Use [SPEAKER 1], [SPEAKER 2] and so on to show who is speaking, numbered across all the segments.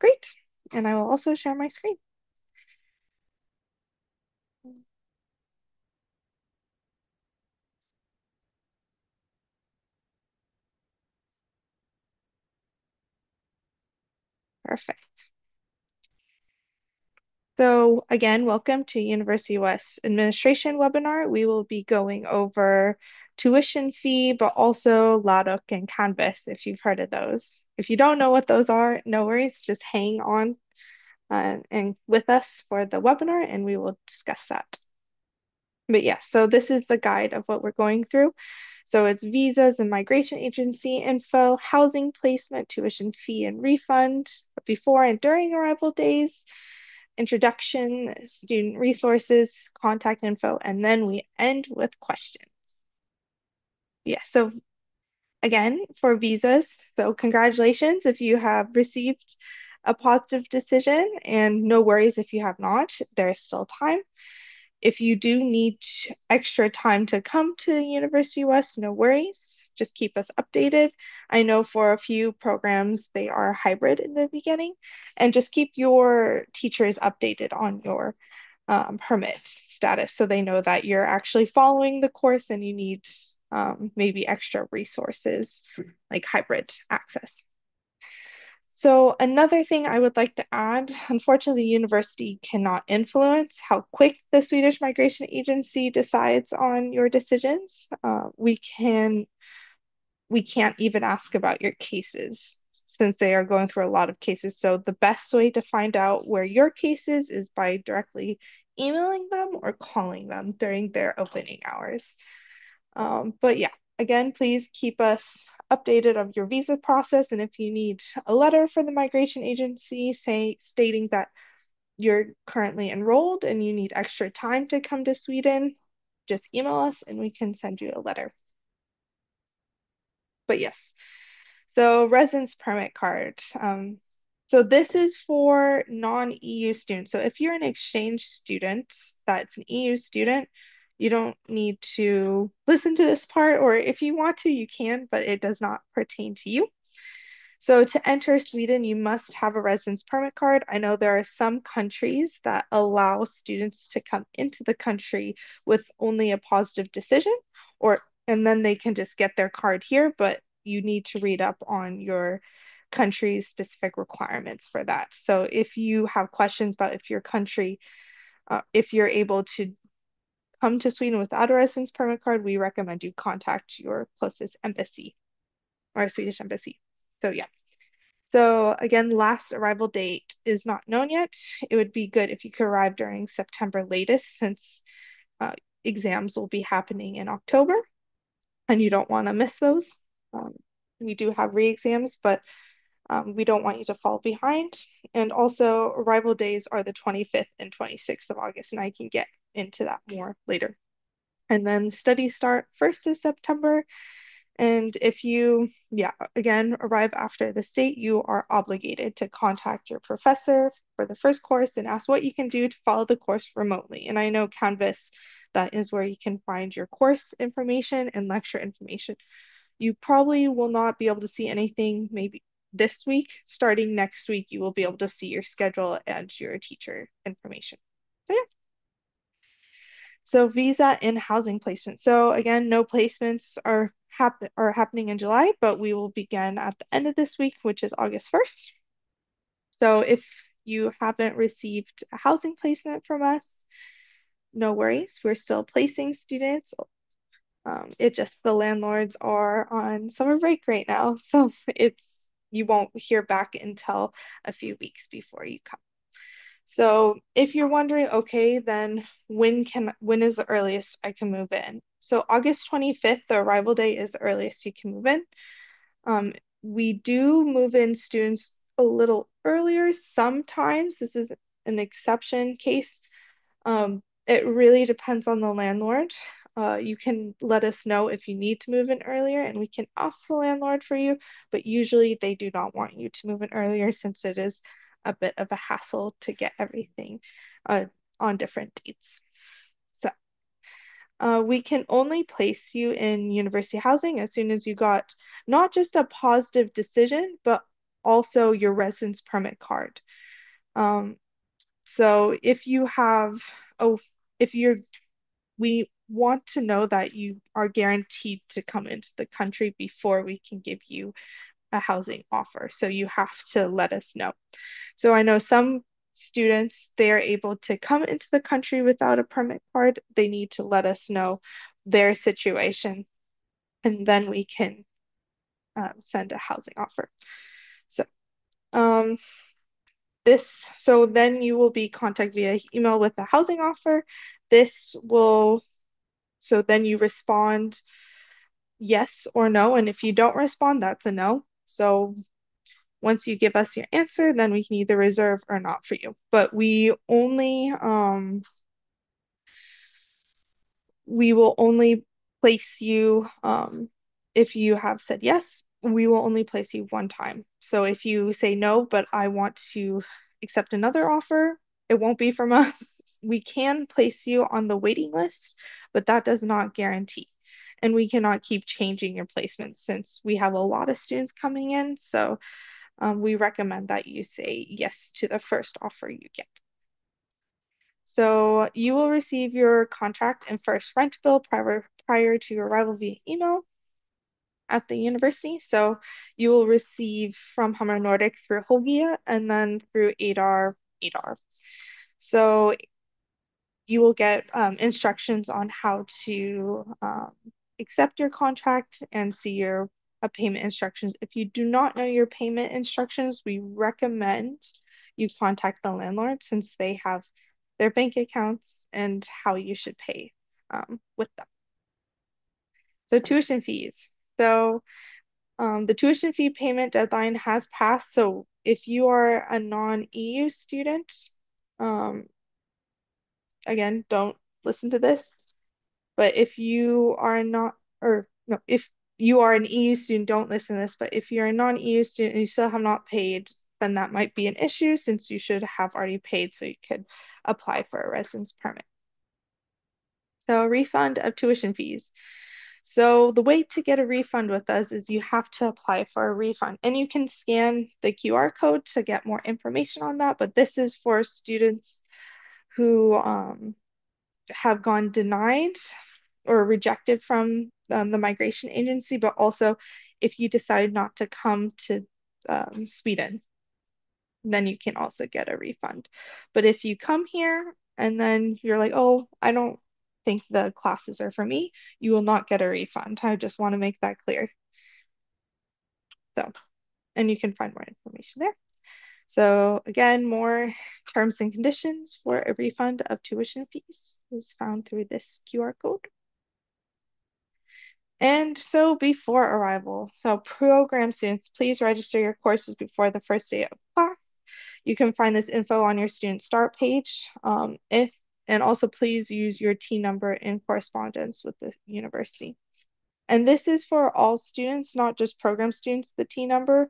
[SPEAKER 1] Great. And I will also share my screen. Perfect. So again, welcome to University West Administration webinar. We will be going over tuition fee, but also LADOC and Canvas, if you've heard of those. If you don't know what those are, no worries, just hang on and with us for the webinar and we will discuss that. But yes, so this is the guide of what we're going through. So it's visas and migration agency info, housing placement, tuition fee and refund, before and during arrival days, introduction, student resources, contact info, and then we end with questions. Yeah, so again, for visas, so congratulations if you have received a positive decision, and no worries if you have not, there's still time. If you do need extra time to come to University West, no worries. Just keep us updated. I know for a few programs they are hybrid in the beginning, and just keep your teachers updated on your permit status so they know that you're actually following the course and you need maybe extra resources like hybrid access. So another thing I would like to add, unfortunately, the university cannot influence how quick the Swedish Migration Agency decides on your decisions. We can't even ask about your cases since they are going through a lot of cases. So the best way to find out where your case is by directly emailing them or calling them during their opening hours. But yeah, again, please keep us updated of your visa process. And if you need a letter from the migration agency stating that you're currently enrolled and you need extra time to come to Sweden, just email us and we can send you a letter. But yes, so residence permit card. So this is for non-EU students. So if you're an exchange student that's an EU student, you don't need to listen to this part, or if you want to, you can, but it does not pertain to you. So to enter Sweden, you must have a residence permit card. I know there are some countries that allow students to come into the country with only a positive decision, or and then they can just get their card here, but you need to read up on your country's specific requirements for that. So if you have questions about if your country, if you're able to come to Sweden without a residence permit card, we recommend you contact your closest embassy or Swedish embassy. So yeah. So again, last arrival date is not known yet. It would be good if you could arrive during September latest since exams will be happening in October and you don't want to miss those. Um, we do have re-exams, but we don't want you to fall behind. And also arrival days are the 25th and 26th of August, and I can get into that more later. And then studies start 1st of September. And if you, yeah, again, arrive after this date, you are obligated to contact your professor for the first course and ask what you can do to follow the course remotely. And I know Canvas, that is where you can find your course information and lecture information. You probably will not be able to see anything maybe this week. Starting next week, you will be able to see your schedule and your teacher information. So yeah. So visa and housing placement. So again, no placements are happening in July, but we will begin at the end of this week, which is August 1st. So if you haven't received a housing placement from us, no worries. We're still placing students. It just the landlords are on summer break right now, so it's you won't hear back until a few weeks before you come. So if you're wondering, okay, then when is the earliest I can move in? So August 25th, the arrival date is the earliest you can move in. Um, we do move in students a little earlier sometimes. This is an exception case. It really depends on the landlord. You can let us know if you need to move in earlier, and we can ask the landlord for you, but usually they do not want you to move in earlier since it is a bit of a hassle to get everything uh, on different dates. So we can only place you in university housing as soon as you got not just a positive decision, but also your residence permit card. Um, so if you have, oh, if you're, we want to know that you are guaranteed to come into the country before we can give you a housing offer. So you have to let us know. So I know some students, they're able to come into the country without a permit card. They need to let us know their situation, and then we can send a housing offer. So um, so then you will be contacted via email with a housing offer. This will, so then you respond yes or no, and if you don't respond, that's a no. So once you give us your answer, then we can either reserve or not for you. But we will only place you, if you have said yes, we will only place you one time. So if you say no, but I want to accept another offer, it won't be from us. We can place you on the waiting list, but that does not guarantee. And we cannot keep changing your placement since we have a lot of students coming in. So we recommend that you say yes to the first offer you get. So you will receive your contract and first rent bill prior to your arrival via email at the university. So you will receive from Hammer Nordic through Hogia and then through ADAR. So you will get instructions on how to accept your contract and see your payment instructions. If you do not know your payment instructions, we recommend you contact the landlord since they have their bank accounts and how you should pay with them. So tuition fees. So the tuition fee payment deadline has passed. So if you are a non-EU student, um, again, don't listen to this. But if you are not, or no, if you are an EU student, don't listen to this. But if you're a non-EU student and you still have not paid, then that might be an issue since you should have already paid so you could apply for a residence permit. So a refund of tuition fees. So the way to get a refund with us is you have to apply for a refund and you can scan the QR code to get more information on that. But this is for students who have gone denied or rejected from the migration agency, but also if you decide not to come to Sweden, then you can also get a refund. But if you come here and then you're like, oh, I don't think the classes are for me, you will not get a refund. I just want to make that clear. So, and you can find more information there. So again, more terms and conditions for a refund of tuition fees is found through this QR code. And so before arrival, so program students, please register your courses before the first day of class. You can find this info on your student start page. And also please use your T number in correspondence with the university. And this is for all students, not just program students, the T number.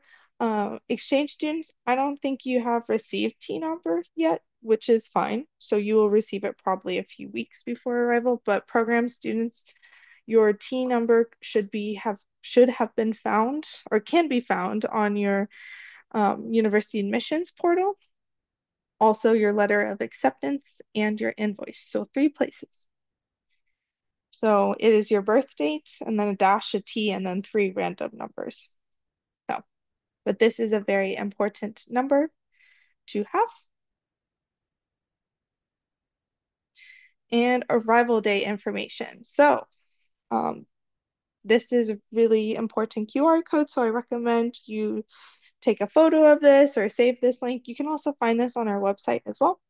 [SPEAKER 1] Exchange students, I don't think you have received T number yet, which is fine. So you will receive it probably a few weeks before arrival, but program students, your T number should have been found or can be found on your university admissions portal. Also your letter of acceptance and your invoice. So 3 places. So it is your birth date and then a dash, a T, and then 3 random numbers. So, but this is a very important number to have. And arrival day information. So this is a really important QR code. So I recommend you take a photo of this or save this link. You can also find this on our website as well.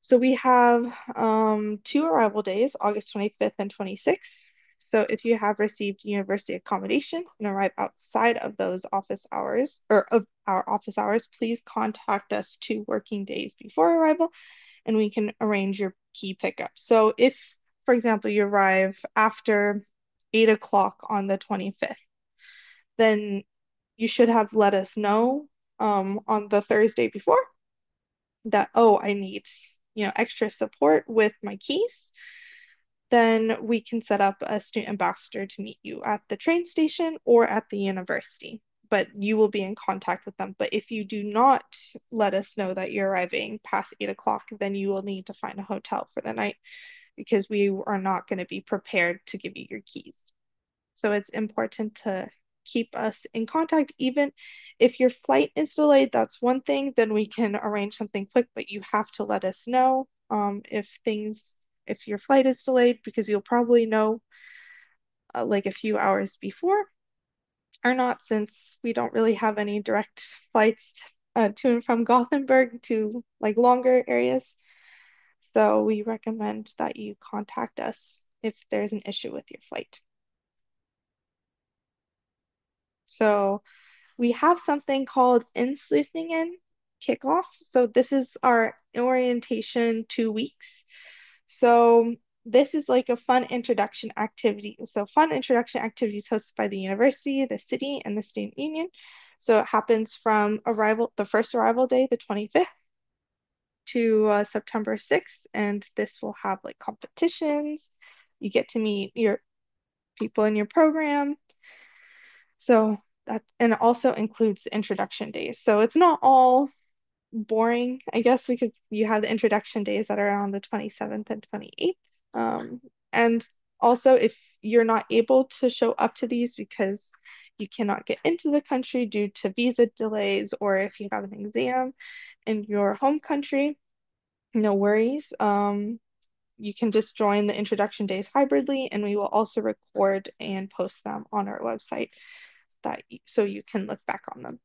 [SPEAKER 1] So we have 2 arrival days, August 25th and 26th. So if you have received university accommodation and arrive outside of those office hours or of our office hours, please contact us 2 working days before arrival and we can arrange your key pickup. So if, for example, you arrive after 8 o'clock on the 25th, then you should have let us know on the Thursday before that, oh, I need, extra support with my keys, then we can set up a student ambassador to meet you at the train station or at the university. but you will be in contact with them. But if you do not let us know that you're arriving past 8 o'clock, then you will need to find a hotel for the night because we are not going to be prepared to give you your keys. So it's important to keep us in contact. Even if your flight is delayed, that's one thing, then we can arrange something quick, but you have to let us know if your flight is delayed, because you'll probably know like a few hours before or not, since we don't really have any direct flights to and from Gothenburg to like longer areas. So we recommend that you contact us if there's an issue with your flight. So we have something called Inslutningen kickoff. So this is our orientation 2 weeks. So this is like a fun introduction activity. So fun introduction activities hosted by the university, the city, and the student union. So it happens from the first arrival day, the 25th, to September 6th, and this will have like competitions. You get to meet your people in your program. So that, and it also includes the introduction days. So it's not all boring, I guess, because you have the introduction days that are on the 27th and 28th. And also, if you're not able to show up to these because you cannot get into the country due to visa delays, or if you have an exam in your home country, no worries. You can just join the introduction days hybridly, and we will also record and post them on our website so you can look back on them.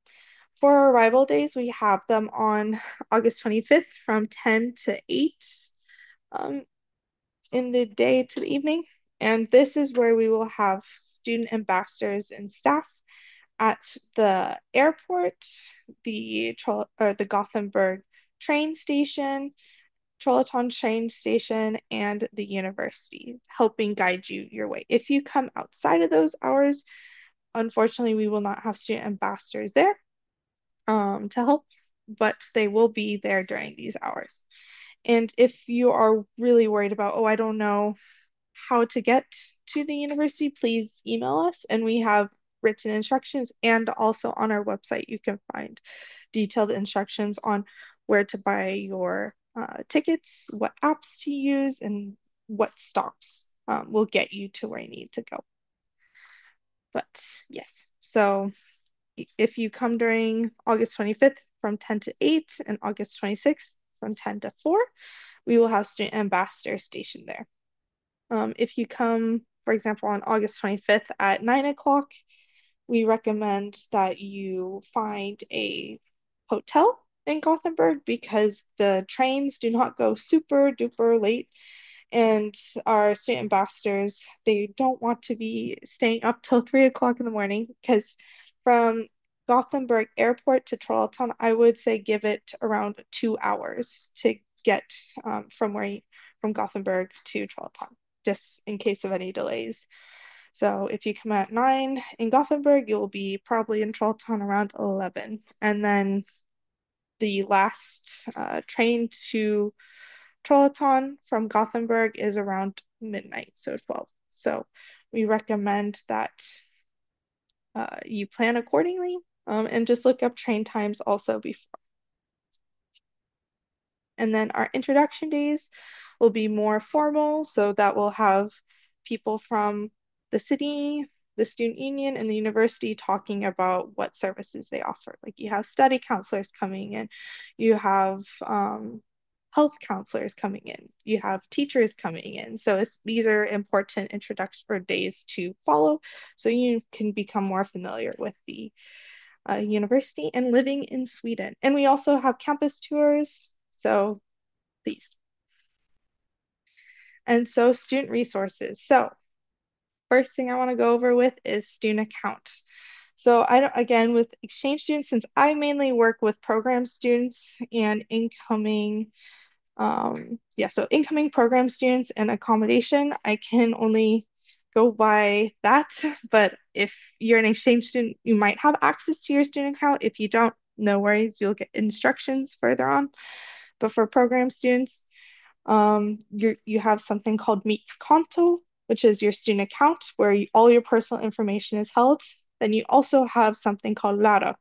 [SPEAKER 1] For our arrival days, we have them on August 25th from 10 to 8 um, in the day to the evening. And this is where we will have student ambassadors and staff at the airport, the Gothenburg train station, Trollhättan train station, and the university, helping guide you your way. If you come outside of those hours, unfortunately, we will not have student ambassadors there to help, but they will be there during these hours. And if you are really worried about, oh, I don't know how to get to the university, please email us, and we have written instructions. And also on our website, you can find detailed instructions on where to buy your tickets, what apps to use, and what stops will get you to where you need to go. But yes, so if you come during August 25th from 10 to 8 and August 26th from 10 to 4, we will have student ambassadors stationed there. If you come, for example, on August 25th at 9 o'clock, we recommend that you find a hotel in Gothenburg because the trains do not go super duper late, and our student ambassadors, they don't want to be staying up till 3 o'clock in the morning, because from Gothenburg Airport to Trollhättan, I would say give it around 2 hours to get from Gothenburg to Trollhättan, just in case of any delays. So if you come at 9 in Gothenburg, you'll be probably in Trollhättan around 11. And then the last train to Trollhättan from Gothenburg is around midnight, so 12. So we recommend that you plan accordingly, and just look up train times also before. And then our introduction days will be more formal, so that will have people from the city, the student union, and the university talking about what services they offer. Like you have study counselors coming in, you have health counselors coming in, you have teachers coming in. So these are important introduction or days to follow, so you can become more familiar with the university and living in Sweden. And we also have campus tours, so please. And so student resources. So first thing I want to go over with is student account. So I don't, again, with exchange students, since I mainly work with program students and incoming, so incoming program students and accommodation, I can only go by that. But if you're an exchange student, you might have access to your student account. If you don't, no worries, you'll get instructions further on. But for program students, you have something called Mitt Konto, which is your student account where all your personal information is held. Then you also have something called LAROC,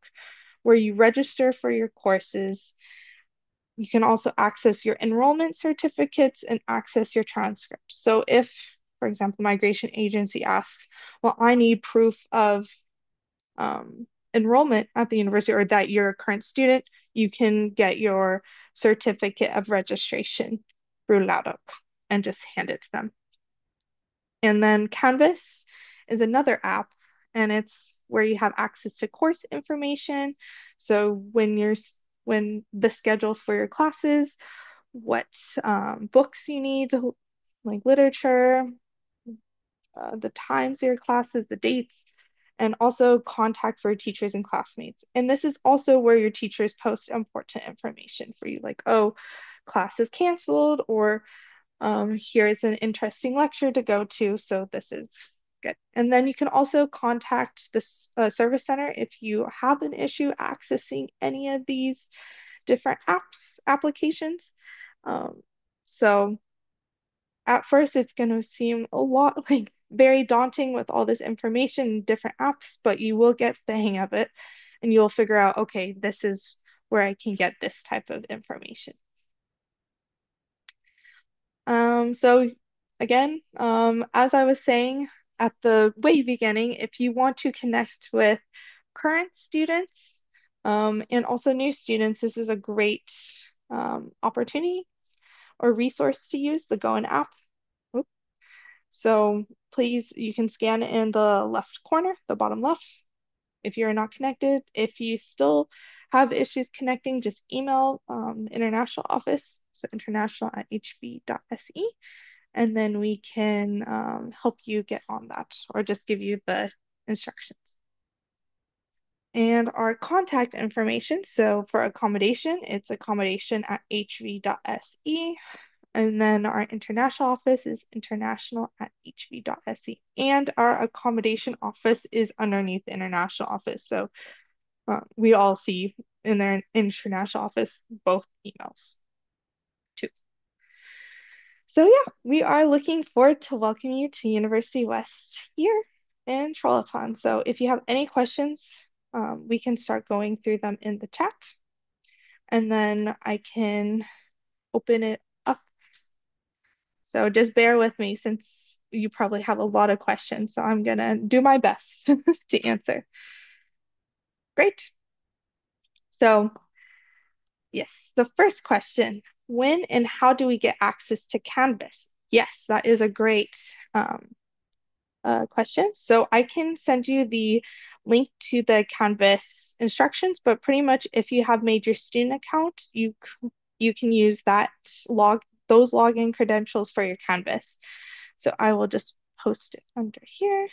[SPEAKER 1] where you register for your courses. You can also access your enrollment certificates and access your transcripts. So if, for example, migration agency asks, well, I need proof of enrollment at the university or that you're a current student, you can get your certificate of registration through LAROC and just hand it to them. And then Canvas is another app, and it's where you have access to course information. So when the schedule for your classes, what books you need, like literature, the times of your classes, the dates, and also contact for teachers and classmates. And this is also where your teachers post important information for you, like, oh, class is canceled, or here's an interesting lecture to go to. So this is good. And then you can also contact the service center if you have an issue accessing any of these different applications. Um, so at first, it's going to seem a lot like very daunting with all this information and different apps, but you will get the hang of it and you'll figure out, okay, this is where I can get this type of information. So again, as I was saying at the way beginning, if you want to connect with current students and also new students, this is a great opportunity or resource to use, the Goin app. Oop. So please, you can scan in the left corner, the bottom left, if you're not connected. If you still have issues connecting, just email the international office, so international@hv.se, and then we can help you get on that or just give you the instructions. And our contact information, so for accommodation, it's accommodation@hv.se. And then our international office is international@hv.se. And our accommodation office is underneath the international office. So we all see in their international office both emails too. So yeah, we are looking forward to welcoming you to University West here in Charlottetown. So if you have any questions, we can start going through them in the chat. And then I can open it up. So just bear with me since you probably have a lot of questions. So I'm going to do my best to answer. Great. So yes, the first question, when and how do we get access to Canvas? Yes, that is a great question. So I can send you the link to the Canvas instructions, but pretty much if you have made your student account, you can use those login credentials for your Canvas. So I will just post it under here.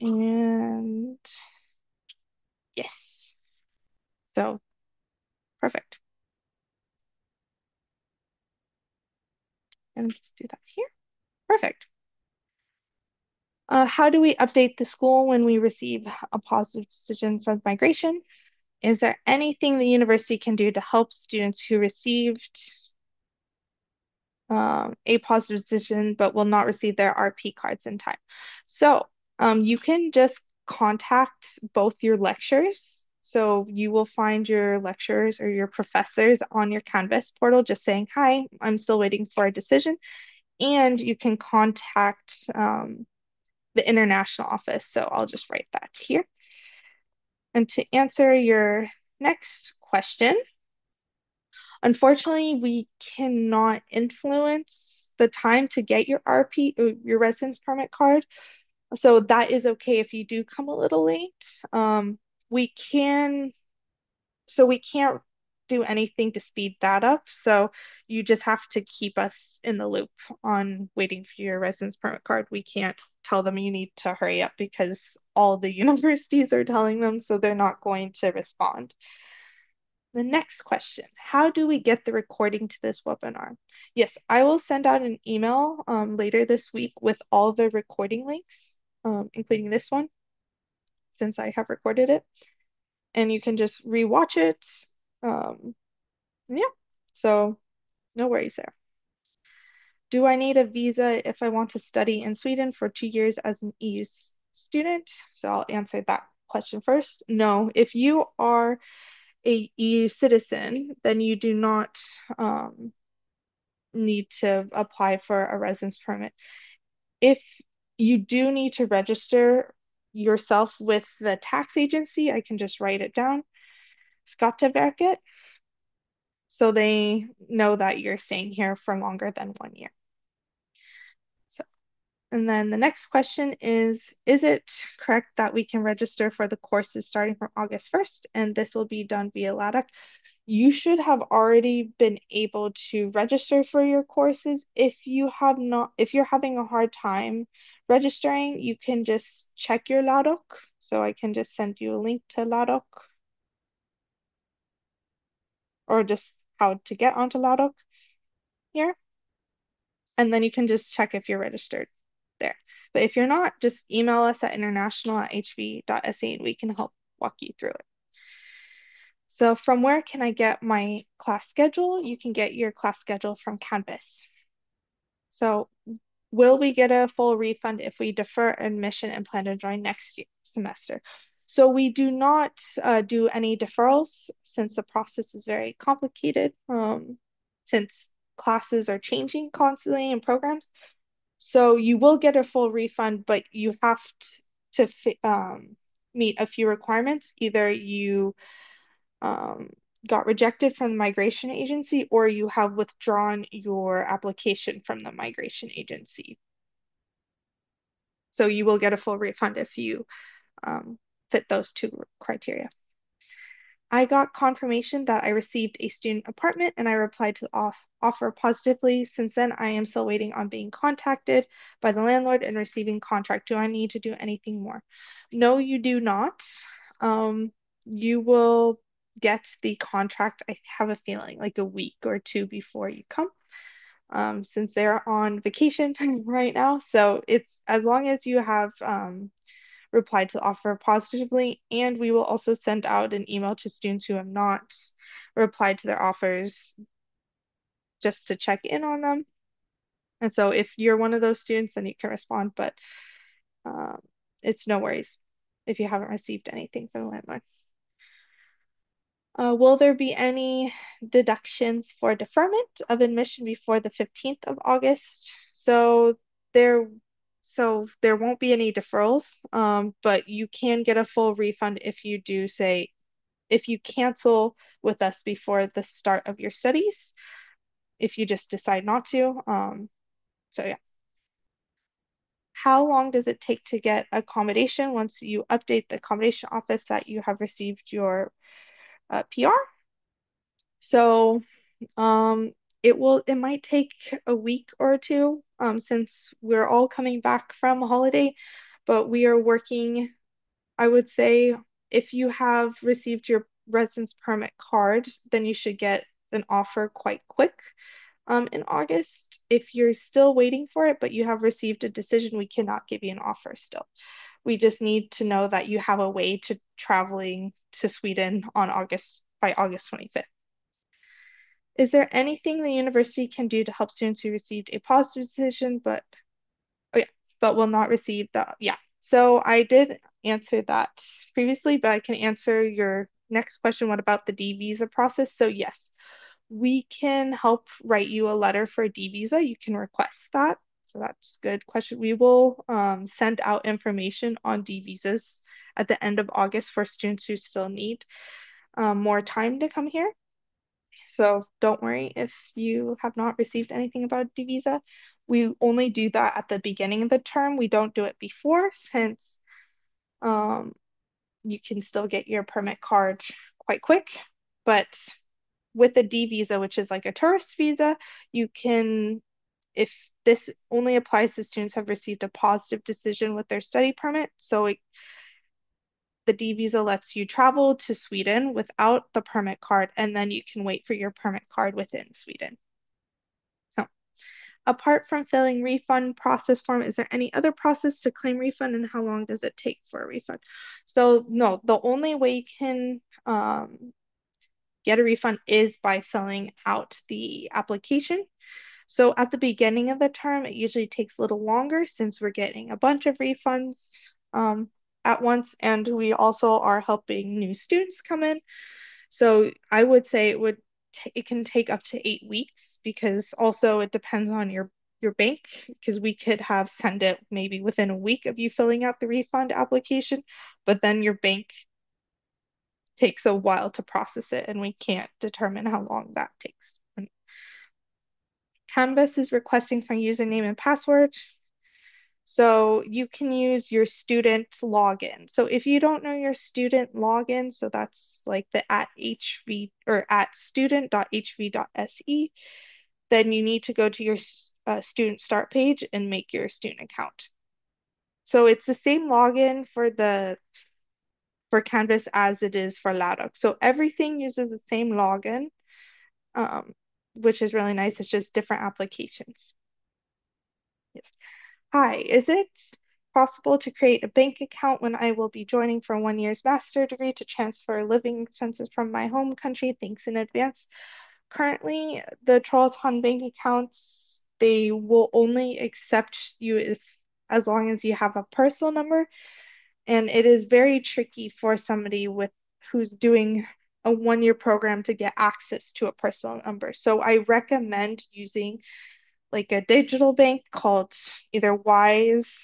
[SPEAKER 1] And yes, so perfect. And just do that here. Perfect. How do we update the school when we receive a positive decision from migration? Is there anything the university can do to help students who received a positive decision but will not receive their RP cards in time? So you can just contact both your lecturers. So you will find your lecturers or your professors on your Canvas portal just saying, hi, I'm still waiting for a decision. And you can contact the international office. So I'll just write that here. And to answer your next question, unfortunately, we cannot influence the time to get your RP, your residence permit card. So that is okay if you do come a little late. We can, so we can't do anything to speed that up. So you just have to keep us in the loop on waiting for your residence permit card. We can't tell them you need to hurry up because all the universities are telling them, so they're not going to respond. The next question, how do we get the recording to this webinar? Yes, I will send out an email later this week with all the recording links, including this one, since I have recorded it. And you can just rewatch it. Yeah, so no worries there. Do I need a visa if I want to study in Sweden for 2 years as an EU student? So I'll answer that question first. No, if you are a EU citizen, then you do not need to apply for a residence permit. If you do need to register yourself with the tax agency, I can just write it down, Skatteverket, so they know that you're staying here for longer than 1 year. So, and then the next question is it correct that we can register for the courses starting from August 1st, and this will be done via LADOC? You should have already been able to register for your courses. If you have not, if you're having a hard time registering, you can just check your LADOC. So I can just send you a link to LADOC or just how to get onto LADOC here. And then you can just check if you're registered there. But if you're not, just email us at international@hv.se and we can help walk you through it. So from where can I get my class schedule? You can get your class schedule from Canvas. So will we get a full refund if we defer admission and plan to join next semester? So we do not do any deferrals since the process is very complicated, since classes are changing constantly in programs. So you will get a full refund, but you have to meet a few requirements. Either you um, got rejected from the migration agency or you have withdrawn your application from the migration agency. So you will get a full refund if you fit those two criteria. I got confirmation that I received a student apartment and I replied to the offer positively. Since then, I am still waiting on being contacted by the landlord and receiving contract. Do I need to do anything more? No, you do not. You will get the contract, I have a feeling, like a week or two before you come, since they're on vacation right now. So it's as long as you have replied to the offer positively, and we will also send out an email to students who have not replied to their offers just to check in on them. And so if you're one of those students, then you can respond, but um, it's no worries if you haven't received anything from the landlord. Will there be any deductions for deferment of admission before the 15th of August? There, so there won't be any deferrals, but you can get a full refund if you do say, if you cancel with us before the start of your studies, if you just decide not to. So yeah. How long does it take to get accommodation once you update the accommodation office that you have received your PR? So it might take a week or two, since we're all coming back from a holiday, but we are working, I would say if you have received your residence permit card, then you should get an offer quite quick. In August, if you're still waiting for it, but you have received a decision, we cannot give you an offer still. We just need to know that you have a way to traveling to Sweden on by August 25th. Is there anything the university can do to help students who received a positive decision, oh yeah, but will not receive yeah. So I did answer that previously, but I can answer your next question. What about the D visa process? So yes, we can help write you a letter for a D visa. You can request that. So that's a good question. We will send out information on D visas at the end of August for students who still need more time to come here. So don't worry if you have not received anything about D visa. We only do that at the beginning of the term. We don't do it before, since um, you can still get your permit card quite quick. But with a D visa, which is like a tourist visa, you can, if this only applies to students who have received a positive decision with their study permit. So the D visa lets you travel to Sweden without the permit card, and then you can wait for your permit card within Sweden. So, apart from filling refund process form, is there any other process to claim refund, and how long does it take for a refund? So, no, the only way you can get a refund is by filling out the application. So at the beginning of the term, it usually takes a little longer since we're getting a bunch of refunds at once, and we also are helping new students come in. So I would say it can take up to 8 weeks because also it depends on your bank because we could have send it maybe within a week of you filling out the refund application, but then your bank takes a while to process it and we can't determine how long that takes. Canvas is requesting my username and password. So you can use your student login. So if you don't know your student login, so that's like the at hv or at student.hv.se, then you need to go to your student start page and make your student account. So it's the same login for Canvas as it is for Laddoc. So everything uses the same login, um, which is really nice. It's just different applications. Yes. Hi, is it possible to create a bank account when I will be joining for 1 year's master degree to transfer living expenses from my home country? Thanks in advance. Currently, the Charlton bank accounts, they will only accept you if as long as you have a personal number, and it is very tricky for somebody with who's doing a 1 year program to get access to a personal number. So I recommend using like a digital bank called either Wise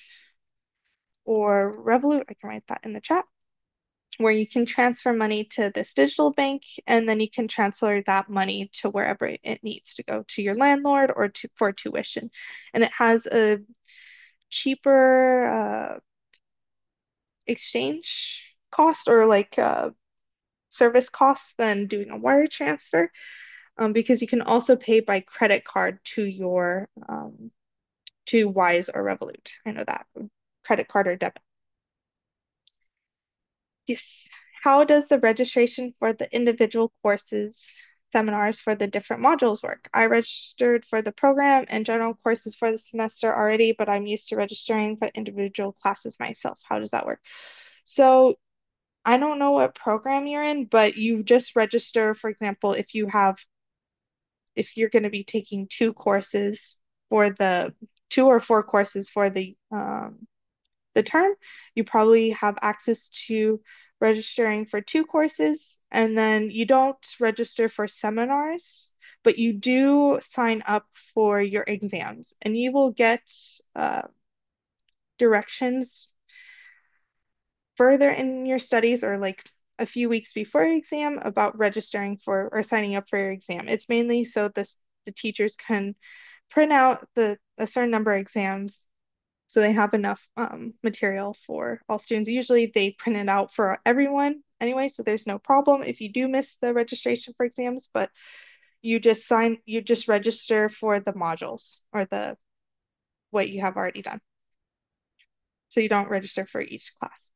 [SPEAKER 1] or Revolut. I can write that in the chat, where you can transfer money to this digital bank and then you can transfer that money to wherever it needs to go to your landlord or to for tuition. And it has a cheaper exchange cost or like service costs than doing a wire transfer, because you can also pay by credit card to Wise or Revolut. I know that credit card or debit. Yes. How does the registration for the individual courses, seminars for the different modules work? I registered for the program and general courses for the semester already, but I'm used to registering for individual classes myself. How does that work? So I don't know what program you're in, but you just register, for example, if you're going to be taking for the 2 or 4 courses for the term, you probably have access to registering for 2 courses, and then you don't register for seminars, but you do sign up for your exams, and you will get uh, directions further in your studies or like a few weeks before your exam about registering for or signing up for your exam. It's mainly so the teachers can print out a certain number of exams so they have enough material for all students. Usually they print it out for everyone anyway, so there's no problem if you do miss the registration for exams, but you just register for the modules or the what you have already done. So you don't register for each class.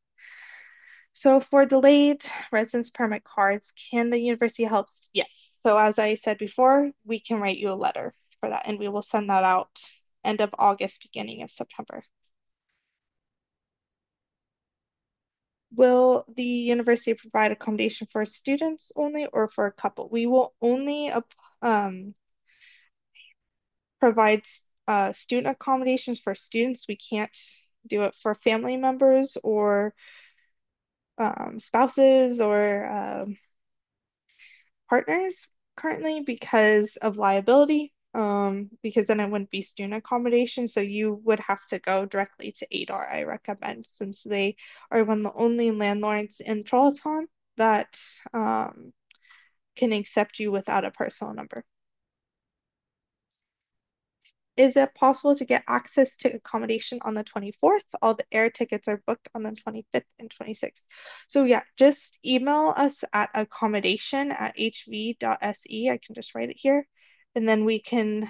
[SPEAKER 1] So for delayed residence permit cards, can the university help? Yes. So as I said before, we can write you a letter for that, and we will send that out end of August, beginning of September. Will the university provide accommodation for students only or for a couple? We will only um, provide student accommodations for students. We can't do it for family members or spouses or partners currently because of liability, because then it wouldn't be student accommodation. So you would have to go directly to ADAR, I recommend, since they are one of the only landlords in Charlottetown that can accept you without a personal number. Is it possible to get access to accommodation on the 24th? All the air tickets are booked on the 25th and 26th. So yeah, just email us at accommodation@hv.se. I can just write it here, and then we can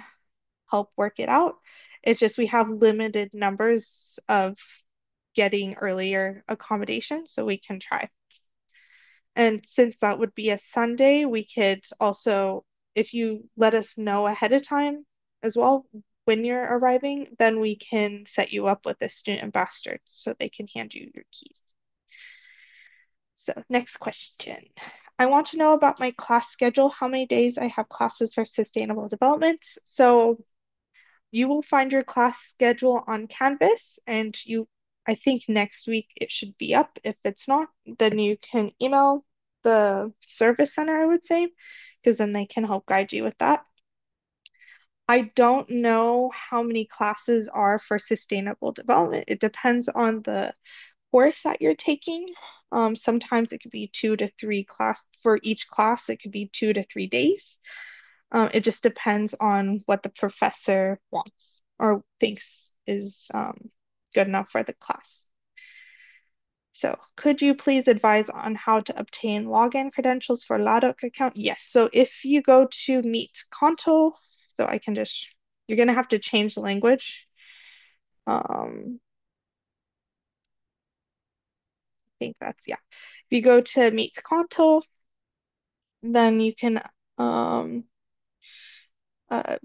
[SPEAKER 1] help work it out. It's just we have limited numbers of getting earlier accommodation, so we can try. And since that would be a Sunday, we could also, if you let us know ahead of time as well when you're arriving, then we can set you up with a student ambassador so they can hand you your keys. So, next question. I want to know about my class schedule, how many days I have classes for sustainable development. So, you will find your class schedule on Canvas, and I think next week it should be up. If it's not, then you can email the service center, I would say, because then they can help guide you with that. I don't know how many classes are for sustainable development. It depends on the course that you're taking. Sometimes it could be 2 to 3 class for each class. It could be 2 to 3 days. It just depends on what the professor wants or thinks is good enough for the class. So, could you please advise on how to obtain login credentials for Ladok account? Yes. So, if you go to Meet Conto, so I can just, you're going to have to change the language. I think that's, yeah. If you go to Meet Conto, then you can um, uh,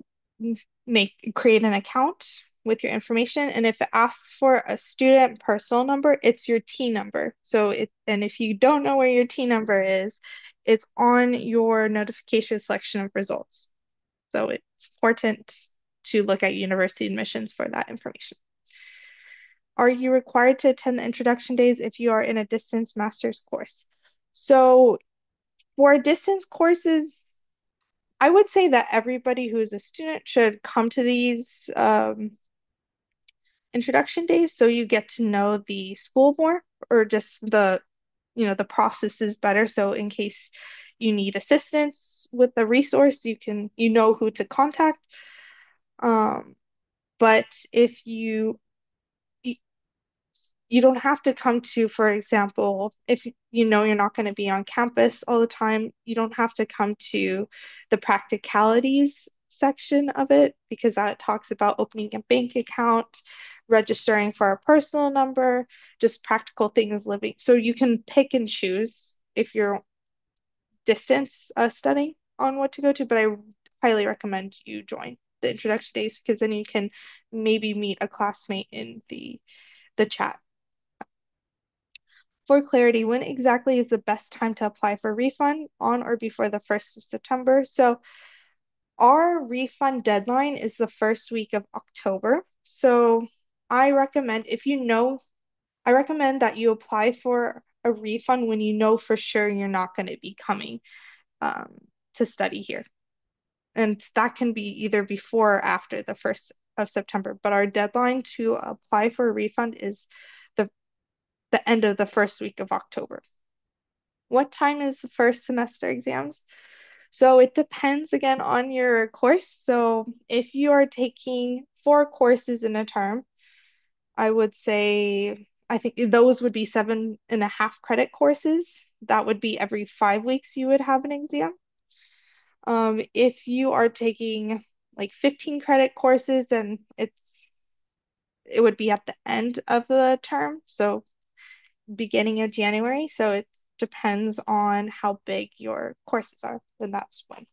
[SPEAKER 1] create an account with your information. And if it asks for a student personal number, it's your T number. And if you don't know where your T number is, it's on your notification selection of results. So it's important to look at university admissions for that information. Are you required to attend the introduction days if you are in a distance master's course? So for distance courses, I would say that everybody who is a student should come to these introduction days so you get to know the school more or just the processes better. So in case you need assistance with the resource, you know who to contact. Um, but if you you don't have to come to, for example, if you know you're not going to be on campus all the time, you don't have to come to the practicalities section of it because that talks about opening a bank account, registering for a personal number, just practical things living. So you can pick and choose if you're distance studying on what to go to, but I highly recommend you join the introduction days because then you can maybe meet a classmate in the chat. For clarity, when exactly is the best time to apply for refund on or before the 1st of September? So our refund deadline is the first week of October. So I recommend I recommend that you apply for a refund when you know for sure you're not going to be coming um, to study here. And that can be either before or after the 1st of September. But our deadline to apply for a refund is the, the end of the first week of October. What time is the first semester exams? So it depends again on your course. So if you are taking 4 courses in a term, I would say I think those would be 7.5 credit courses. That would be every 5 weeks you would have an exam. If you are taking like 15 credit courses, then it would be at the end of the term. So beginning of January. So it depends on how big your courses are, and that's when.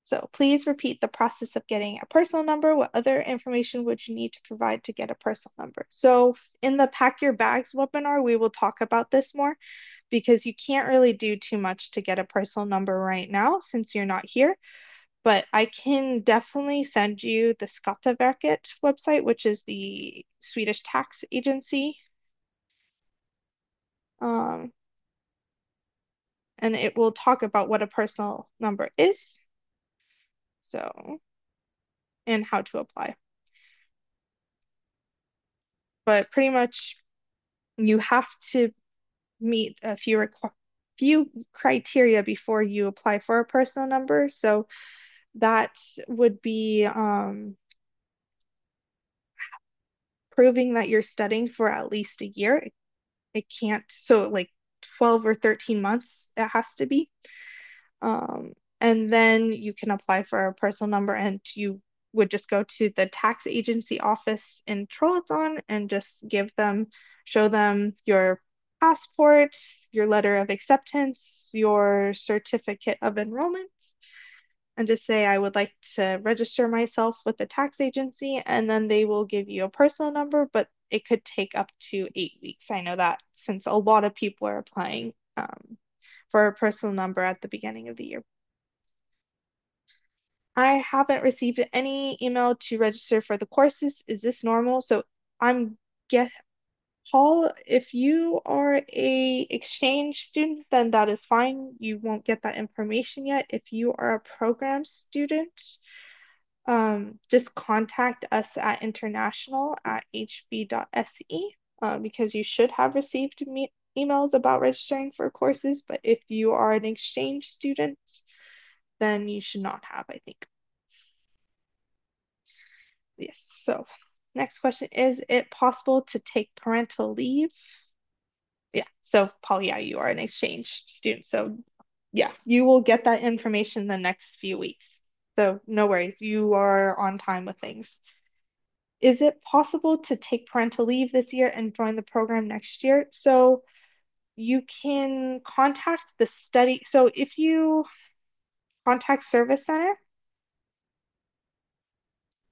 [SPEAKER 1] So please repeat the process of getting a personal number. What other information would you need to provide to get a personal number? So in the Pack Your Bags webinar, we will talk about this more because you can't really do too much to get a personal number right now since you're not here. But I can definitely send you the Skatteverket website, which is the Swedish tax agency. Um, and it will talk about what a personal number is, so, and how to apply. But pretty much you have to meet a few criteria before you apply for a personal number. So that would be proving that you're studying for at least a year. It can't, so like 12 or 13 months, it has to be. And then you can apply for a personal number and you would just go to the tax agency office in Trollhättan and just show them your passport, your letter of acceptance, your certificate of enrollment, and just say, I would like to register myself with the tax agency, and then they will give you a personal number, but it could take up to 8 weeks. I know that since a lot of people are applying for a personal number at the beginning of the year. I haven't received any email to register for the courses. Is this normal? So I'm guess Paul, if you are a exchange student, then that is fine. You won't get that information yet. If you are a program student, just contact us at international@hv.se because you should have received me emails about registering for courses. But if you are an exchange student, then you should not have, I think. Yes. So, next question, is it possible to take parental leave? Yeah. So, Paul, yeah, you are an exchange student. So, yeah, you will get that information the next few weeks. So, no worries. You are on time with things. Is it possible to take parental leave this year and join the program next year? So, you can contact the study. So, if you contact Service Center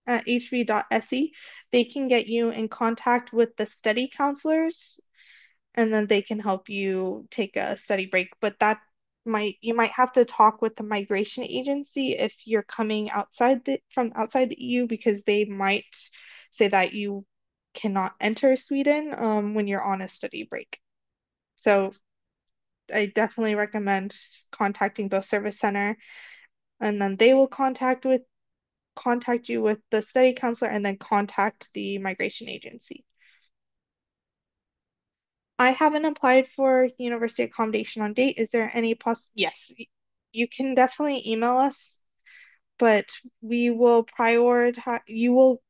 [SPEAKER 1] at hv.se, they can get you in contact with the study counselors and then they can help you take a study break. But that might you might have to talk with the migration agency if you're coming from outside the EU because they might say that you cannot enter Sweden when you're on a study break. So I definitely recommend contacting both Service Center and then they will contact you with the study counselor and then contact the migration agency. I haven't applied for university accommodation on date. Is there any Yes, you can definitely email us, but we will prioritize, you will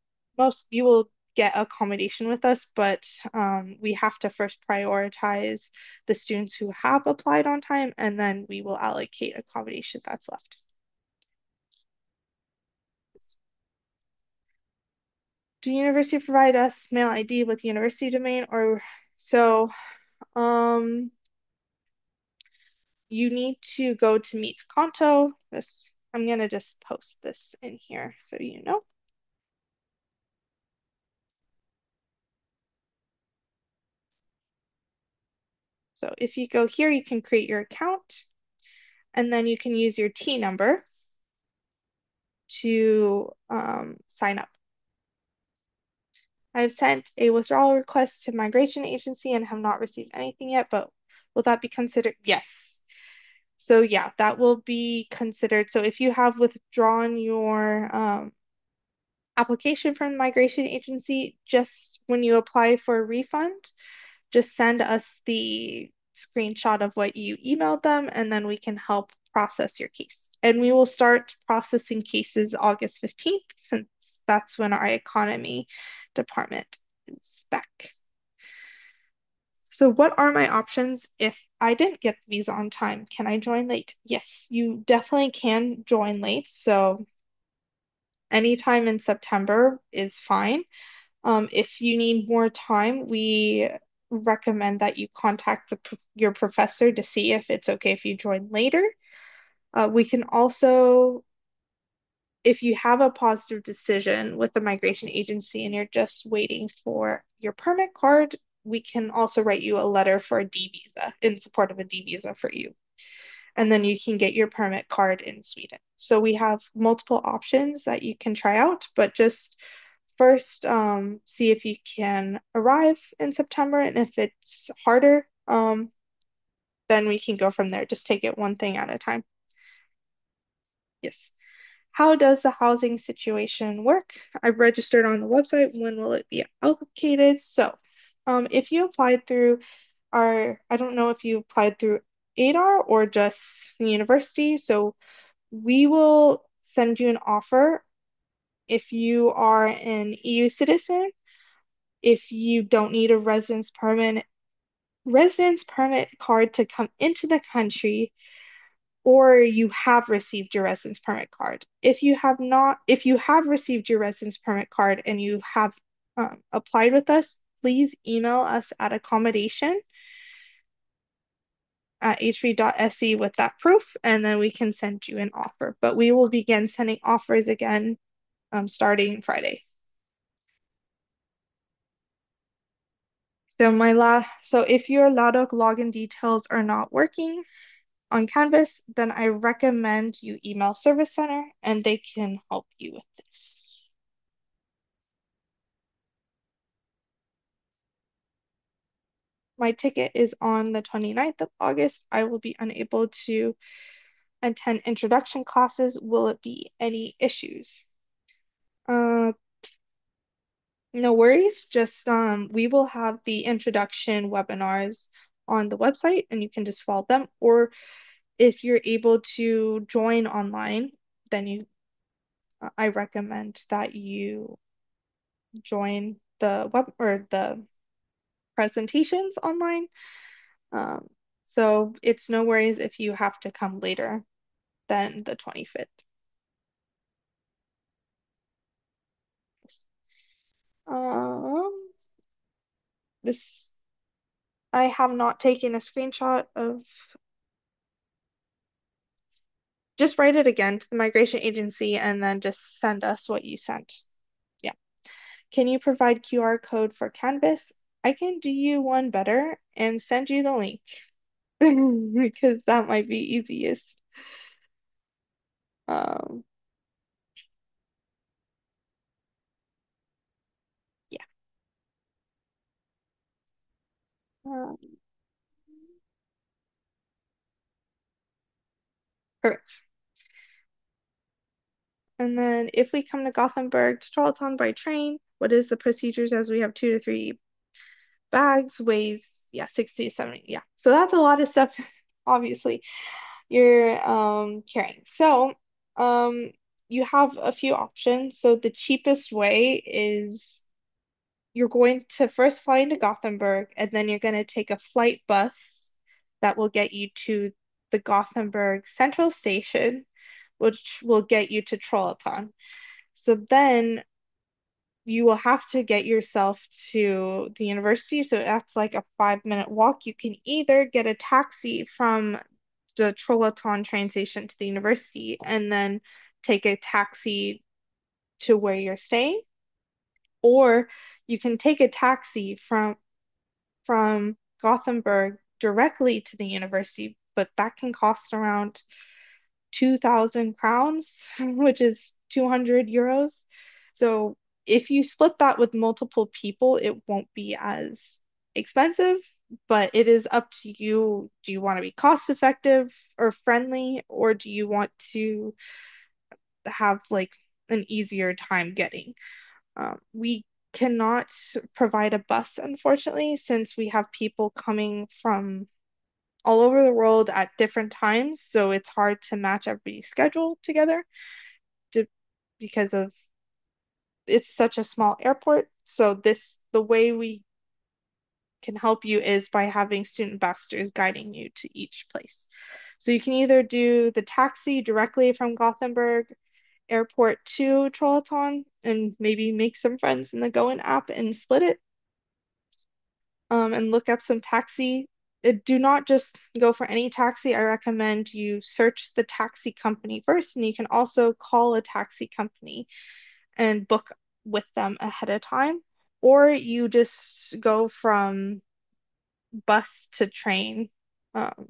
[SPEAKER 1] get accommodation with us, but we have to first prioritize the students who have applied on time, and then we will allocate accommodation that's left. Do university provide us mail ID with university domain or so? Um, you need to go to Meet Kanto. I'm gonna just post this in here so you know. So if you go here, you can create your account and then you can use your T number to sign up. I've sent a withdrawal request to migration agency and have not received anything yet, but will that be considered? Yes. So yeah, that will be considered. So if you have withdrawn your application from the migration agency, just when you apply for a refund, just send us the screenshot of what you emailed them, and then we can help process your case. And we will start processing cases August 15th, since that's when our economy department is back. So, what are my options if I didn't get the visa on time? Can I join late? Yes, you definitely can join late. So, anytime in September is fine. If you need more time, we recommend that you contact your professor to see if it's okay if you join later. We can also, if you have a positive decision with the migration agency and you're just waiting for your permit card, we can also write you a letter for a D visa in support of a D visa for you. And then you can get your permit card in Sweden. So we have multiple options that you can try out, but just first see if you can arrive in September, and if it's harder, then we can go from there. Just take it one thing at a time. Yes. How does the housing situation work? I've registered on the website. When will it be allocated? So, if you applied through I don't know if you applied through ADAR or just the university. So, we will send you an offer if you are an EU citizen, if you don't need a residence permit card to come into the country, or you have received your residence permit card. If you have received your residence permit card and you have applied with us, please email us at accommodation@hv.se with that proof, and then we can send you an offer. But we will begin sending offers again starting Friday. So if your Ladok login details are not working, on Canvas, then I recommend you email Service Center and they can help you with this. My ticket is on the 29th of August. I will be unable to attend introduction classes. Will it be any issues? Uh, no worries. Just we will have the introduction webinars on the website and you can just follow them. Or if you're able to join online, then I recommend that you join the web or the presentations online. Um, so it's no worries if you have to come later than the 25th. Um, this I have not taken a screenshot of. Just write it again to the migration agency and then just send us what you sent. Yeah. Can you provide QR code for Canvas? I can do you one better and send you the link because that might be easiest. Um, yeah. Um, Perfect. And then if we come to Gothenburg to Charlottetown by train, what is the procedures as we have 2 to 3 bags, weighs, yeah, 60 to 70. Yeah. So that's a lot of stuff, obviously, you're carrying. So um you have a few options. So the cheapest way is you're going to first fly into Gothenburg and then you're going to take a flight bus that will get you to the Gothenburg Central Station, which will get you to Trollhättan. So then you will have to get yourself to the university. So that's like a 5-minute walk. You can either get a taxi from the Trollhättan train station to the university and then take a taxi to where you're staying, or you can take a taxi from Gothenburg directly to the university, but that can cost around 2,000 crowns, which is 200 euros. So if you split that with multiple people, it won't be as expensive, but it is up to you. Do you want to be cost effective or friendly, or do you want to have like an easier time getting? We cannot provide a bus, unfortunately, since we have people coming from all over the world at different times, so it's hard to match everybody's schedule together to, because of it's such a small airport. So the way we can help you is by having student ambassadors guiding you to each place. So you can either do the taxi directly from Gothenburg Airport to Trollhättan and maybe make some friends in the Goin app and split it, and look up some taxi. Do not just go for any taxi. I recommend you search the taxi company first, and you can also call a taxi company and book with them ahead of time, or you just go from bus to train. Um,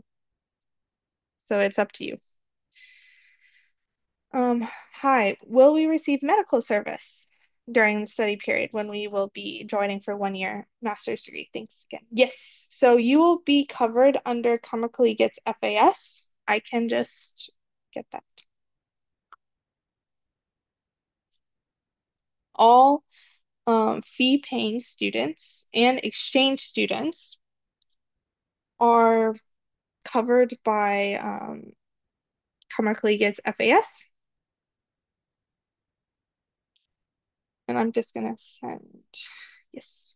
[SPEAKER 1] so it's up to you. Hi, will we receive medical service during the study period when we will be joining for 1 year master's degree? Thanks again. Yes, so you will be covered under Kammerkollegiet's FAS. I can just get that. All fee-paying students and exchange students are covered by Kammerkollegiet's FAS. And I'm just gonna send, yes.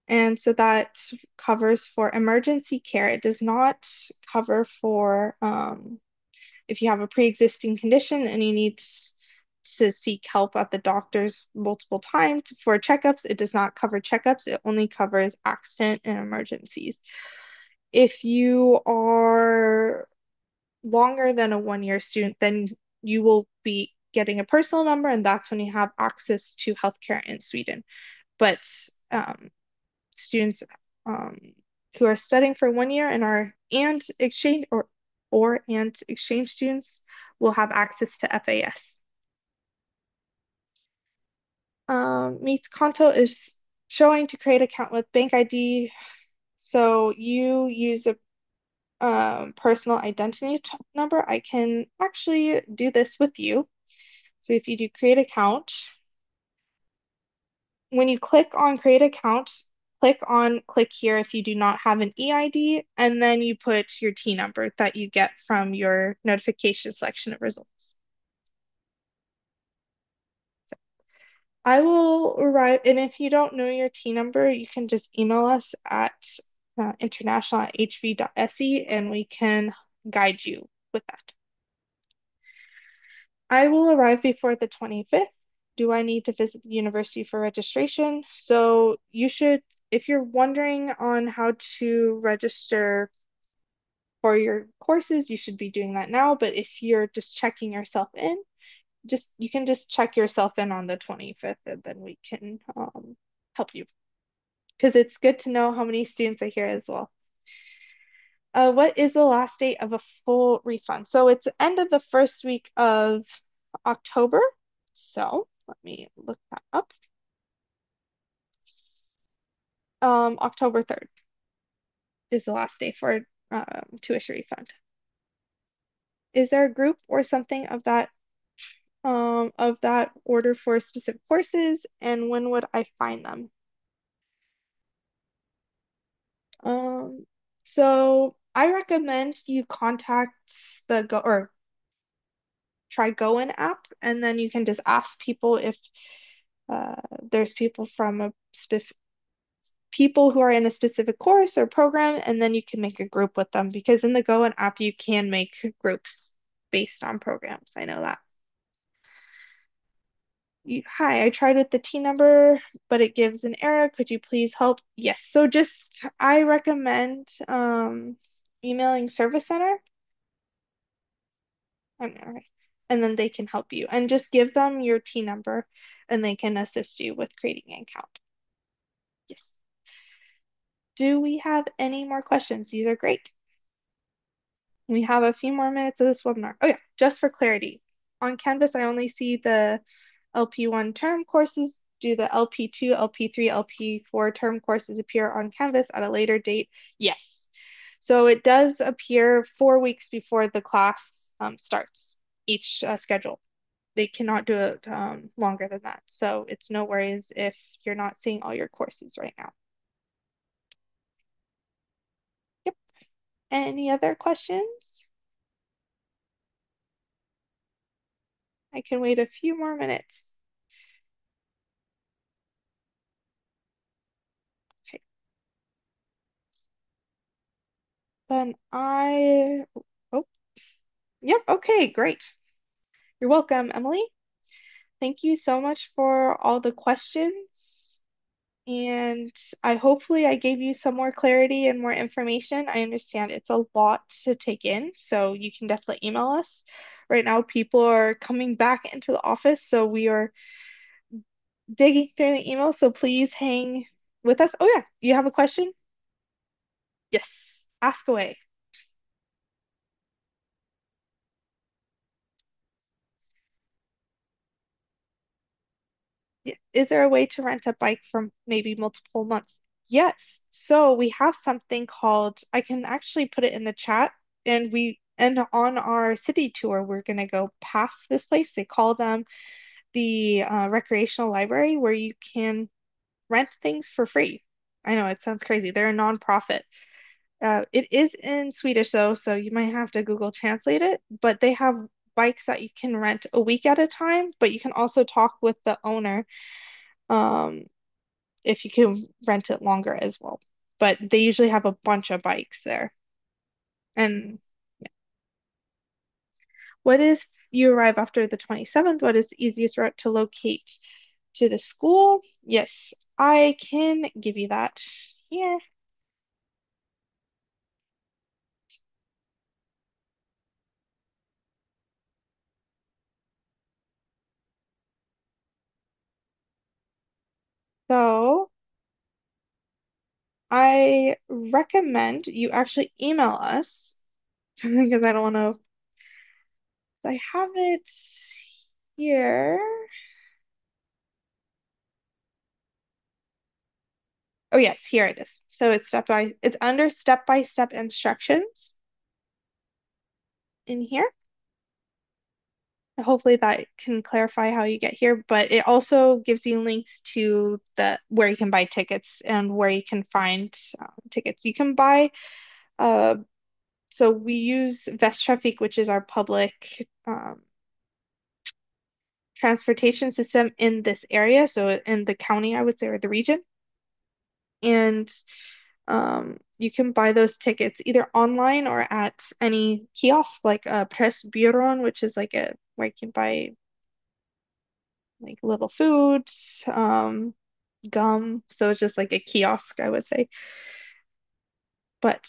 [SPEAKER 1] And so that covers for emergency care. It does not cover for if you have a pre-existing condition and you need to seek help at the doctor's multiple times for checkups. It does not cover checkups. It only covers accident and emergencies. If you are longer than a 1 year student, then you will be getting a personal number, and that's when you have access to healthcare in Sweden. But students who are studying for 1 year and exchange or and exchange students will have access to FAS. Meets Conto is showing to create account with bank ID. So you use a personal identity number. I can actually do this with you. So if you do create account, when you click on create account, click here if you do not have an EID, and then you put your T number that you get from your notification section of results. I will arrive, and if you don't know your T number, you can just email us at international@hv.se and we can guide you with that. I will arrive before the 25th. Do I need to visit the university for registration? So you should, if you're wondering on how to register for your courses, you should be doing that now. But if you're just checking yourself in, just you can just check yourself in on the 25th and then we can help you. Because it's good to know how many students are here as well. What is the last date of a full refund? So it's the end of the first week of October. So let me look that up. October 3rd is the last day for tuition refund. Is there a group or something of that order for specific courses, and when would I find them? Um, so I recommend you contact the Go or try Goin app, and then you can just ask people if there's people from a people who are in a specific course or program, and then you can make a group with them because in the Goin app you can make groups based on programs. I know that. Hi, I tried with the T number, but it gives an error. Could you please help? Yes. So just I recommend emailing Service Center. Okay. And then they can help you. And just give them your T number and they can assist you with creating an account. Yes. Do we have any more questions? These are great. We have a few more minutes of this webinar. Oh yeah, just for clarity. On Canvas, I only see the LP1 term courses. Do the LP2, LP3, LP4 term courses appear on Canvas at a later date? Yes. So it does appear 4 weeks before the class starts, each schedule. They cannot do it longer than that. So it's no worries if you're not seeing all your courses right now. Yep. Any other questions? I can wait a few more minutes. Okay. Then oh, yep, okay, great. You're welcome, Emily. Thank you so much for all the questions. And hopefully I gave you some more clarity and more information. I understand it's a lot to take in, so you can definitely email us. Right now, people are coming back into the office, so we are digging through the email. So please hang with us. Oh yeah, you have a question? Yes, ask away. Is there a way to rent a bike from maybe multiple months? Yes. So we have something called, I can actually put it in the chat, and on our city tour, we're going to go past this place. They call them the recreational library where you can rent things for free. I know it sounds crazy. They're a nonprofit. It is in Swedish though, so you might have to Google Translate it, but they have bikes that you can rent a week at a time, but you can also talk with the owner um, if you can rent it longer as well. But they usually have a bunch of bikes there. And what if you arrive after the 27th? What is the easiest route to locate to the school? Yes, I can give you that here. So I recommend you actually email us because I don't want to. I have it here. Oh yes, here it is. So it's under step-by-step instructions in here. Hopefully that can clarify how you get here, but it also gives you links to the where you can buy tickets and where you can find tickets. You can buy uh so we use Vestrafik, which is our public transportation system in this area, so in the county, I would say, or the region. And you can buy those tickets either online or at any kiosk like Pressbyrån, which is like a where you can buy like little foods, gum. So it's just like a kiosk, I would say. But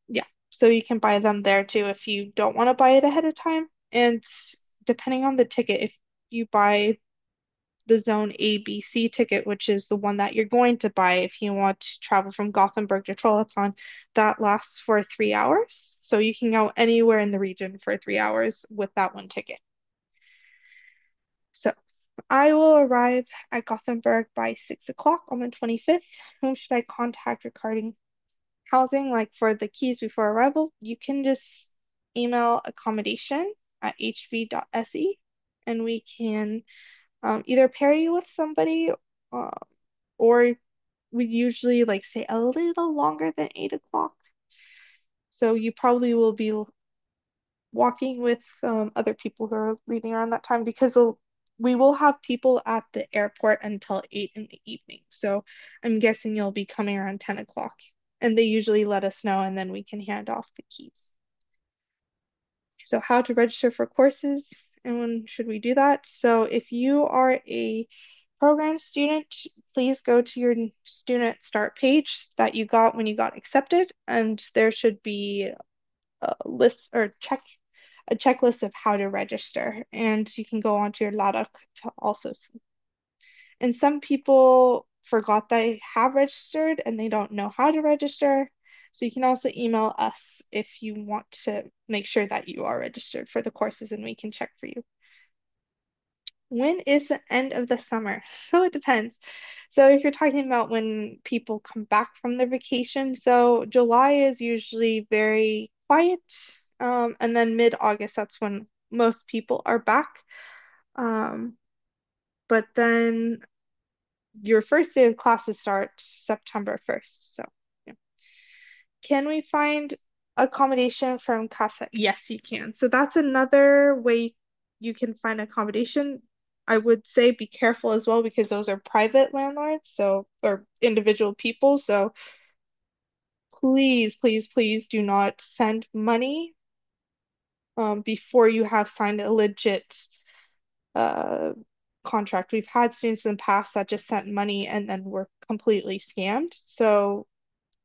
[SPEAKER 1] yeah, so you can buy them there too if you don't want to buy it ahead of time. And depending on the ticket, if you buy the Zone A, B, C ticket, which is the one that you're going to buy if you want to travel from Gothenburg to Trollhättan, that lasts for 3 hours. So you can go anywhere in the region for 3 hours with that one ticket. So I will arrive at Gothenburg by 6 o'clock on the 25th. Whom should I contact regarding housing? Like for the keys before arrival, you can just email accommodation at hv.se and we can either pair you with somebody uh, or we usually like stay a little longer than 8 o'clock. So you probably will be walking with other people who are leaving around that time because we will have people at the airport until 8 in the evening. So I'm guessing you'll be coming around 10 o'clock. And they usually let us know and then we can hand off the keys. So how to register for courses and when should we do that? So if you are a program student, please go to your student start page that you got when you got accepted, and there should be a list or a checklist of how to register, and you can go onto your Ladakh to also see. And some people forgot they have registered and they don't know how to register. So you can also email us if you want to make sure that you are registered for the courses and we can check for you. When is the end of the summer? So it depends. So if you're talking about when people come back from their vacation, so July is usually very quiet. And then mid-August, that's when most people are back. Um, but then your first day of classes start September 1st. So, yeah. Can we find accommodation from Casa? Yes, you can. So that's another way you can find accommodation. I would say be careful as well because those are private landlords, so or individual people. So please, please, please do not send money before you have signed a legit uh, contract. We've had students in the past that just sent money and then were completely scammed. So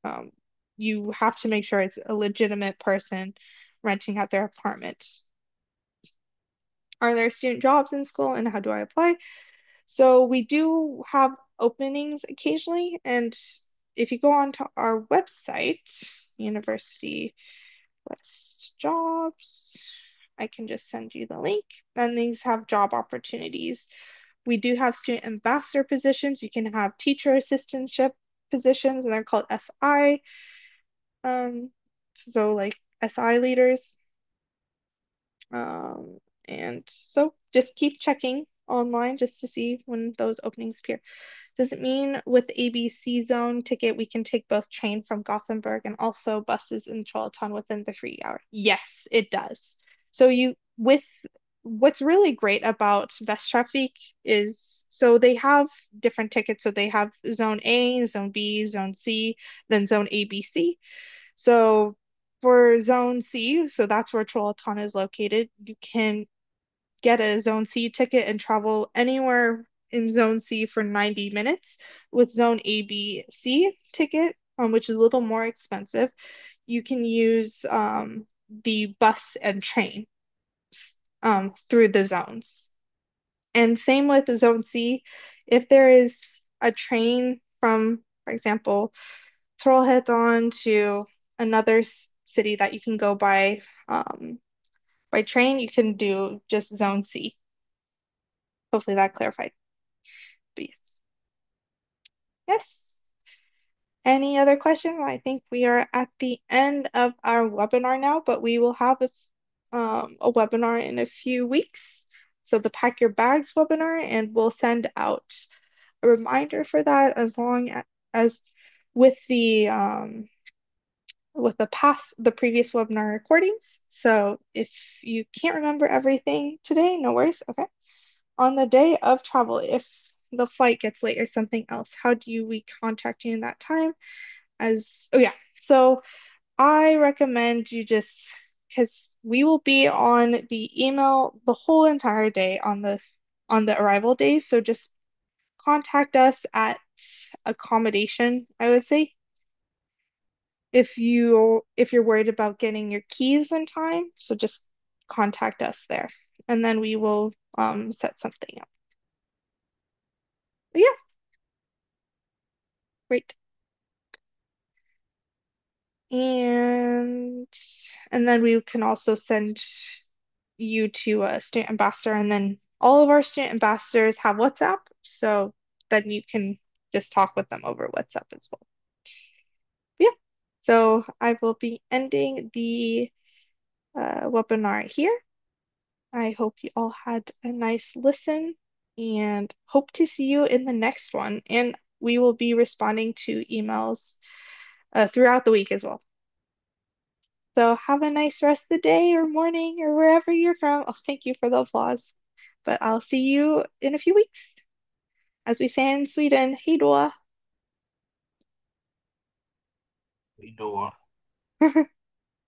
[SPEAKER 1] um, you have to make sure it's a legitimate person renting out their apartment. Are there student jobs in school and how do I apply? So we do have openings occasionally, and if you go onto our website, University West Jobs, I can just send you the link, and these have job opportunities. We do have student ambassador positions. You can have teacher assistantship positions, and they're called SI. So like SI leaders. Um, and so just keep checking online just to see when those openings appear. Does it mean with the ABC zone ticket we can take both train from Gothenburg and also buses in Trollhättan within the 3 hour? Yes, it does. So you with what's really great about Västtrafik is so they have different tickets. So they have zone A, zone B, zone C, then zone ABC. So for Zone C, so that's where Trollhättan is located, you can get a Zone C ticket and travel anywhere in Zone C for 90 minutes. With Zone A, B, C ticket, which is a little more expensive, you can use the bus and train through the zones. And same with Zone C, if there is a train from, for example, trailhead on to another city that you can go by train. You can do just Zone C. Hopefully that clarified. But yes. Yes. Any other questions? I think we are at the end of our webinar now, but we will have a webinar in a few weeks. So the Pack Your Bags webinar, and we'll send out a reminder for that as long as with the previous webinar recordings. So if you can't remember everything today, no worries. Okay. On the day of travel, if the flight gets late or something else, how do we contact you in that time? Oh yeah, so I recommend you just because we will be on the email the whole entire day on the arrival day. So just contact us at accommodation, I would say, if you're worried about getting your keys in time. So just contact us there, and then we will set something up. But yeah, great. And and then we can also send you to a student ambassador, and then all of our student ambassadors have WhatsApp, so then you can just talk with them over WhatsApp as well. Yeah, so I will be ending the webinar here. I hope you all had a nice listen and hope to see you in the next one. And we will be responding to emails throughout the week as well. So have a nice rest of the day or morning or wherever you're from. Oh, thank you for the applause. But I'll see you in a few weeks. As we say in Sweden, hej då.
[SPEAKER 2] Då.